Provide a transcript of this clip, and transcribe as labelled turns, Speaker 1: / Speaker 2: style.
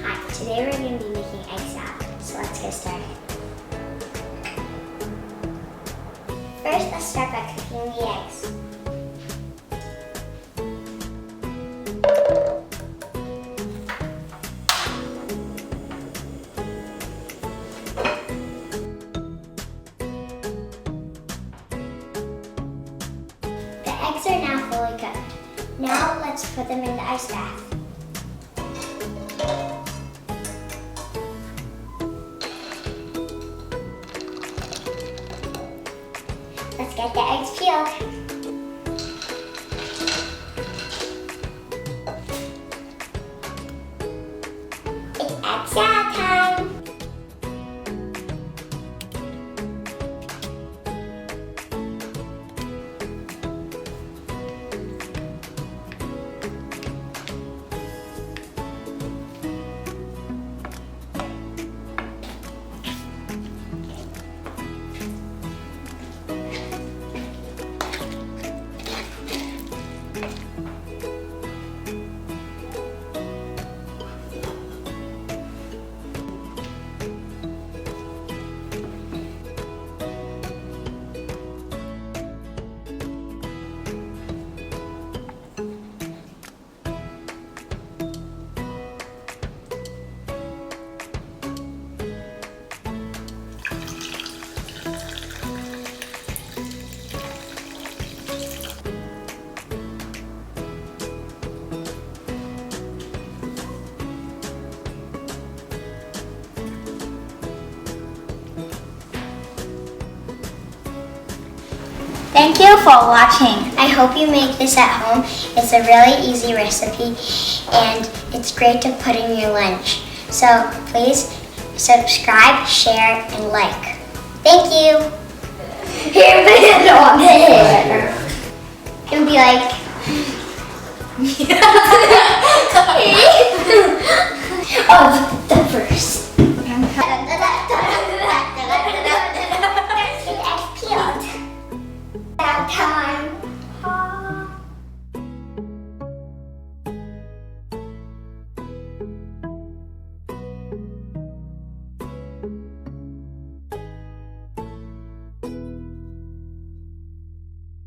Speaker 1: Hi, today we're going to be making egg salad, so let's get started. First, let's start by cooking the eggs. The eggs are now fully cooked. Now let's put them in the ice bath. Let's get the eggs peeled. It's egg salad time! Thank you for watching. I hope you make this at home. It's a really easy recipe and it's great to put in your lunch. So please subscribe, share, and like. Thank you. Here, put it on there. And be like, oh, the first.